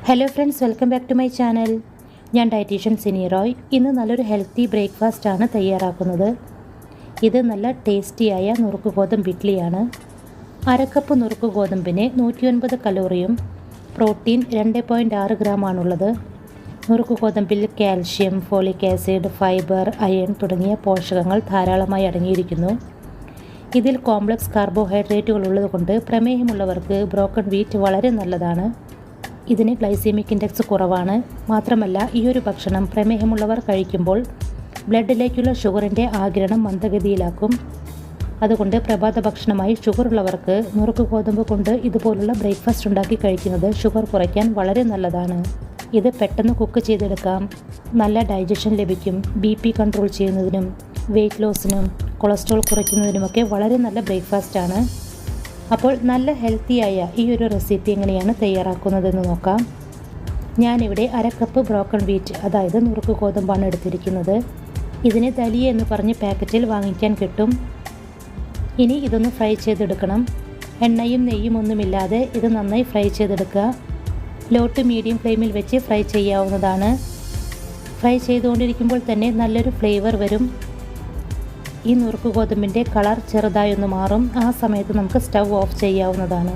Hello friends, welcome back to my channel. ഞാൻ dietitian Sini Roy. ഇന്ന് നല്ലൊരു ഹെൽത്തി ബ്രേക്ക്ഫാസ്റ്റാണ് തയ്യാറാക്കുന്നത്. ഇത് നല്ല ടേസ്റ്റിയായ നുറുക്ക് ഗോതമ്പ് ഇഡ്ഡലിയാണ്. അരക്കപ്പ് നുറുക്ക് ഗോതമ്പിന് 109 കലോറിയും പ്രോട്ടീൻ 2.6 ഗ്രാമാണുള്ളത്. നുറുക്ക് ഗോതമ്പിൽ calcium, folic acid, fiber, iron തുടങ്ങിയ പോഷകങ്ങൾ ധാരാളമായി അടങ്ങിയിരിക്കുന്നു. ഇതിൽ കോംപ്ലക്സ് കാർബോഹൈഡ്രേറ്റുകൾ ഉള്ളതുകൊണ്ട് പ്രമേഹമുള്ളവർക്ക് ബ്രോക്കൺ വീറ്റ് വളരെ നല്ലതാണ്. ഇതിന് ഗ്ലൈസീമിക് ഇൻഡെക്സ് കുറവാണ്. മാത്രമല്ല, ഈ ഒരു ഭക്ഷണം പ്രമേഹമുള്ളവർ കഴിക്കുമ്പോൾ ബ്ലഡിലേക്കുള്ള ഷുഗറിൻ്റെ ആഗിരണം മന്ദഗതിയിലാക്കും. അതുകൊണ്ട് പ്രഭാത ഭക്ഷണമായി ഷുഗറുള്ളവർക്ക് നുറുക്ക് ഗോതമ്പ് കൊണ്ട് ഇതുപോലുള്ള ബ്രേക്ക്ഫാസ്റ്റ് ഉണ്ടാക്കി കഴിക്കുന്നത് ഷുഗർ കുറയ്ക്കാൻ വളരെ നല്ലതാണ്. ഇത് പെട്ടെന്ന് കുക്ക് ചെയ്തെടുക്കാം. നല്ല ഡൈജഷൻ ലഭിക്കും. BP കൺട്രോൾ ചെയ്യുന്നതിനും വെയ്റ്റ് ലോസിനും കൊളസ്ട്രോൾ കുറയ്ക്കുന്നതിനുമൊക്കെ വളരെ നല്ല ബ്രേക്ക്ഫാസ്റ്റാണ്. അപ്പോൾ നല്ല ഹെൽത്തിയായ ഈ ഒരു റെസിപ്പി എങ്ങനെയാണ് തയ്യാറാക്കുന്നതെന്ന് നോക്കാം. ഞാനിവിടെ അരക്കപ്പ് ബ്രോക്കൺ വീറ്റ്, അതായത് നുറുക്ക് ഗോതമ്പാണ് എടുത്തിരിക്കുന്നത്. ഇതിന് ദലിയ എന്ന് പറഞ്ഞ് പാക്കറ്റിൽ വാങ്ങിക്കാൻ കിട്ടും. ഇനി ഇതൊന്ന് ഫ്രൈ ചെയ്തെടുക്കണം. എണ്ണയും നെയ്യും ഒന്നുമില്ലാതെ ഇത് നന്നായി ഫ്രൈ ചെയ്തെടുക്കുക. ലോ ടു മീഡിയം ഫ്ലെയിമിൽ വെച്ച് ഫ്രൈ ചെയ്യാവുന്നതാണ്. ഫ്രൈ ചെയ്തുകൊണ്ടിരിക്കുമ്പോൾ തന്നെ നല്ലൊരു ഫ്ലേവർ വരും. ഈ നുറുക്ക് ഗോതമ്പിൻ്റെ കളർ ചെറുതായൊന്ന് മാറും. ആ സമയത്ത് നമുക്ക് സ്റ്റവ് ഓഫ് ചെയ്യാവുന്നതാണ്.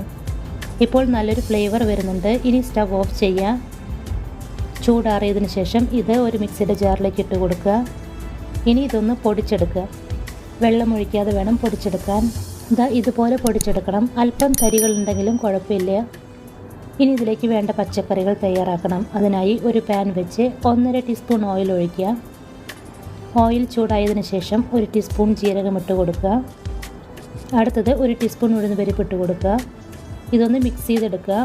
ഇപ്പോൾ നല്ലൊരു ഫ്ലേവർ വരുന്നുണ്ട്. ഇനി സ്റ്റവ് ഓഫ് ചെയ്യുക. ചൂടാറിയതിന് ശേഷം ഇത് ഒരു മിക്സിയുടെ ജാറിലേക്ക് ഇട്ട് കൊടുക്കുക. ഇനി ഇതൊന്ന് പൊടിച്ചെടുക്കുക. വെള്ളം ഒഴിക്കാതെ വേണം പൊടിച്ചെടുക്കാൻ. ഇതുപോലെ പൊടിച്ചെടുക്കണം. അല്പം തരികളുണ്ടെങ്കിലും കുഴപ്പമില്ല. ഇനി ഇതിലേക്ക് വേണ്ട പച്ചക്കറികൾ തയ്യാറാക്കണം. അതിനായി ഒരു പാൻ വെച്ച് 1.5 ടീസ്പൂൺ ഓയിൽ ഒഴിക്കുക. ഓയിൽ ചൂടായതിനു ശേഷം 1 ടീസ്പൂൺ ജീരകം ഇട്ട് കൊടുക്കുക. അടുത്തത് 1 ടീസ്പൂൺ ഉഴുന്നുപരിപ്പ് ഇട്ട് കൊടുക്കുക. ഇതൊന്ന് മിക്സ് ചെയ്തെടുക്കുക.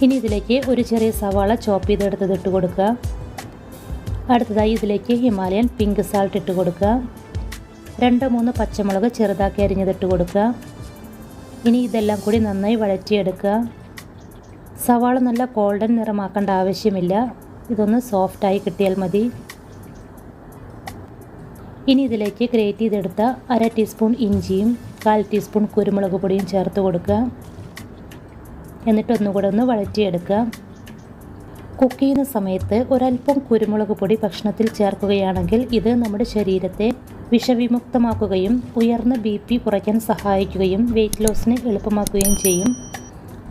ഇനി ഇതിലേക്ക് ഒരു ചെറിയ സവാള ചോപ്പ് ചെയ്തെടുത്തത് ഇട്ട് കൊടുക്കുക. അടുത്തതായി ഇതിലേക്ക് ഹിമാലയൻ പിങ്ക് സാൾട്ട് ഇട്ട് കൊടുക്കുക. 2-3 പച്ചമുളക് ചെറുതാക്കി അരിഞ്ഞതിട്ട് കൊടുക്കുക. ഇനി ഇതെല്ലാം കൂടി നന്നായി വഴറ്റിയെടുക്കുക. സവാള നല്ല ഗോൾഡൻ നിറമാക്കേണ്ട ആവശ്യമില്ല. ഇതൊന്ന് സോഫ്റ്റായി കിട്ടിയാൽ മതി. ഇനി ഇതിലേക്ക് ഗ്രേറ്റ് ചെയ്തെടുത്ത 1/2 ടീസ്പൂൺ ഇഞ്ചിയും 1/4 ടീസ്പൂൺ കുരുമുളക് പൊടിയും ചേർത്ത് കൊടുക്കുക. എന്നിട്ട് ഒന്നുകൂടെ ഒന്ന് വഴറ്റിയെടുക്കുക. കുക്ക് ചെയ്യുന്ന സമയത്ത് ഒരല്പം കുരുമുളക് പൊടി ഭക്ഷണത്തിൽ ചേർക്കുകയാണെങ്കിൽ ഇത് നമ്മുടെ ശരീരത്തെ വിഷവിമുക്തമാക്കുകയും ഉയർന്ന BP കുറയ്ക്കാൻ സഹായിക്കുകയും വെയ്റ്റ് ലോസിന് എളുപ്പമാക്കുകയും ചെയ്യും.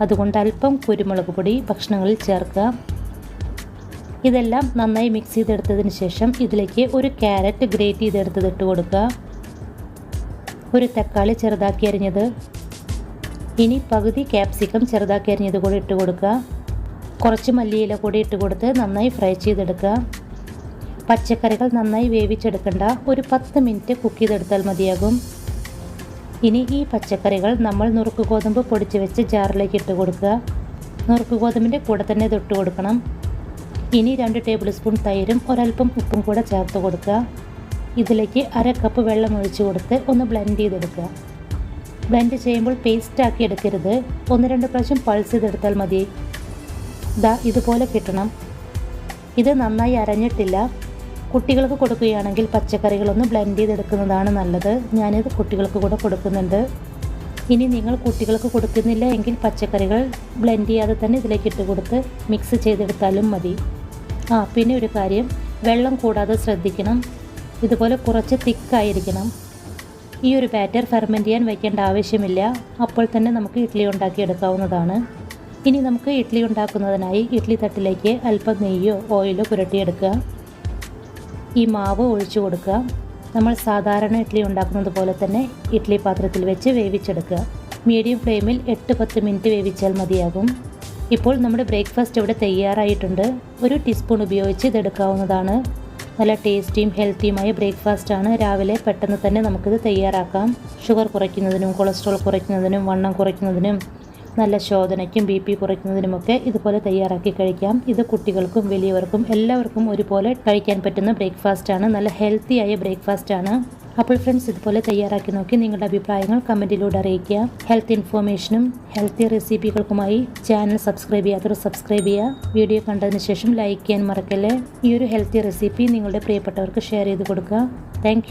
അതുകൊണ്ട് അല്പം കുരുമുളക് പൊടി ഭക്ഷണങ്ങളിൽ ചേർക്കുക. ഇതെല്ലാം നന്നായി മിക്സ് ചെയ്തെടുത്തതിന് ശേഷം ഇതിലേക്ക് ഒരു ക്യാരറ്റ് ഗ്രേറ്റ് ചെയ്തെടുത്തത് ഇട്ട് കൊടുക്കുക. ഒരു തക്കാളി ചെറുതാക്കി അരിഞ്ഞത്, ഇനി പകുതി ക്യാപ്സിക്കം ചെറുതാക്കി അരിഞ്ഞത് കൂടി ഇട്ട് കൊടുക്കുക. കുറച്ച് മല്ലിയില കൂടി ഇട്ട് കൊടുത്ത് നന്നായി ഫ്രൈ ചെയ്തെടുക്കുക. പച്ചക്കറികൾ നന്നായി വേവിച്ചെടുക്കേണ്ട. ഒരു 10 മിനിറ്റ് കുക്ക് ചെയ്തെടുത്താൽ മതിയാകും. ഇനി ഈ പച്ചക്കറികൾ നമ്മൾ നുറുക്ക് ഗോതമ്പ് പൊടിച്ച് വെച്ച് ജാറിലേക്ക് ഇട്ട് കൊടുക്കുക. നുറുക്ക് ഗോതമ്പിൻ്റെ കൂടെ തന്നെ ഇത് ഇട്ട് കൊടുക്കണം. ഇനി 2 ടേബിൾ സ്പൂൺ തൈരും ഒരല്പം ഉപ്പും കൂടെ ചേർത്ത് കൊടുക്കുക. ഇതിലേക്ക് 1/2 കപ്പ് വെള്ളം ഒഴിച്ച് കൊടുത്ത് ഒന്ന് ബ്ലെൻഡ് ചെയ്തെടുക്കുക. ബ്ലെൻഡ് ചെയ്യുമ്പോൾ പേസ്റ്റ് ആക്കി എടുക്കരുത്. 1-2 പ്രാവശ്യം പൾസ് ചെയ്തെടുത്താൽ മതി. ഇതുപോലെ കിട്ടണം. ഇത് നന്നായി അരഞ്ഞിട്ടില്ല. കുട്ടികൾക്ക് കൊടുക്കുകയാണെങ്കിൽ പച്ചക്കറികളൊന്ന് ബ്ലെൻഡ് ചെയ്തെടുക്കുന്നതാണ് നല്ലത്. ഞാനിത് കുട്ടികൾക്ക് കൂടെ കൊടുക്കുന്നുണ്ട്. ഇനി നിങ്ങൾ കുട്ടികൾക്ക് കൊടുക്കുന്നില്ല എങ്കിൽ പച്ചക്കറികൾ ബ്ലെൻഡ് ചെയ്യാതെ തന്നെ ഇതിലേക്ക് ഇട്ട് കൊടുത്ത് മിക്സ് ചെയ്തെടുത്താലും മതി. പിന്നെ ഒരു കാര്യം, വെള്ളം കൂടാതെ ശ്രദ്ധിക്കണം. ഇതുപോലെ കുറച്ച് തിക്കായിരിക്കണം. ഈ ഒരു ബാറ്റർ ഫെർമെൻറ്റ് ചെയ്യാൻ വയ്ക്കേണ്ട ആവശ്യമില്ല. അപ്പോൾ തന്നെ നമുക്ക് ഇഡ്ഡലി ഉണ്ടാക്കിയെടുക്കാവുന്നതാണ്. ഇനി നമുക്ക് ഇഡ്ഡലി ഉണ്ടാക്കുന്നതിനായി ഇഡ്ഡലി തട്ടിലേക്ക് അല്പം നെയ്യോ ഓയിലോ പുരട്ടിയെടുക്കുക. ഈ മാവ് ഒഴിച്ചു കൊടുക്കുക. നമ്മൾ സാധാരണ ഇഡ്ഡലി ഉണ്ടാക്കുന്നത് പോലെ തന്നെ ഇഡ്ഡലി പാത്രത്തിൽ വെച്ച് വേവിച്ചെടുക്കുക. മീഡിയം ഫ്ലെയിമിൽ 8-10 മിനിറ്റ് വേവിച്ചാൽ മതിയാകും. ഇപ്പോൾ നമ്മുടെ ബ്രേക്ക്ഫാസ്റ്റ് ഇവിടെ തയ്യാറായിട്ടുണ്ട്. 1 ടീസ്പൂൺ ഉപയോഗിച്ച് ഇതെടുക്കാവുന്നതാണ്. നല്ല ടേസ്റ്റിയും ഹെൽത്തിയുമായ ബ്രേക്ക്ഫാസ്റ്റാണ്. രാവിലെ പെട്ടെന്ന് തന്നെ നമുക്കിത് തയ്യാറാക്കാം. ഷുഗർ കുറയ്ക്കുന്നതിനും കൊളസ്ട്രോൾ കുറയ്ക്കുന്നതിനും വണ്ണം കുറയ്ക്കുന്നതിനും നല്ല ശോധനയ്ക്കും BP കുറയ്ക്കുന്നതിനുമൊക്കെ ഇതുപോലെ തയ്യാറാക്കി കഴിക്കാം. ഇത് കുട്ടികൾക്കും വലിയവർക്കും എല്ലാവർക്കും ഒരുപോലെ കഴിക്കാൻ പറ്റുന്ന ബ്രേക്ക്ഫാസ്റ്റാണ്. നല്ല ഹെൽത്തിയായ ബ്രേക്ക്ഫാസ്റ്റാണ്. അപ്പോൾ ഫ്രണ്ട്സ്, ഇതുപോലെ തയ്യാറാക്കി നോക്കി നിങ്ങളുടെ അഭിപ്രായങ്ങൾ കമൻറ്റിലൂടെ അറിയിക്കുക. ഹെൽത്ത് ഇൻഫോർമേഷനും ഹെൽത്തി റെസിപ്പികൾക്കുമായി ചാനൽ സബ്സ്ക്രൈബ് ചെയ്യാത്തവർ സബ്സ്ക്രൈബ് ചെയ്യുക. വീഡിയോ കണ്ടതിന് ശേഷം ലൈക്ക് ചെയ്യാൻ മറക്കല്ലേ. ഈ ഒരു ഹെൽത്തി റെസിപ്പി നിങ്ങളുടെ പ്രിയപ്പെട്ടവർക്ക് ഷെയർ ചെയ്ത് കൊടുക്കുക. താങ്ക്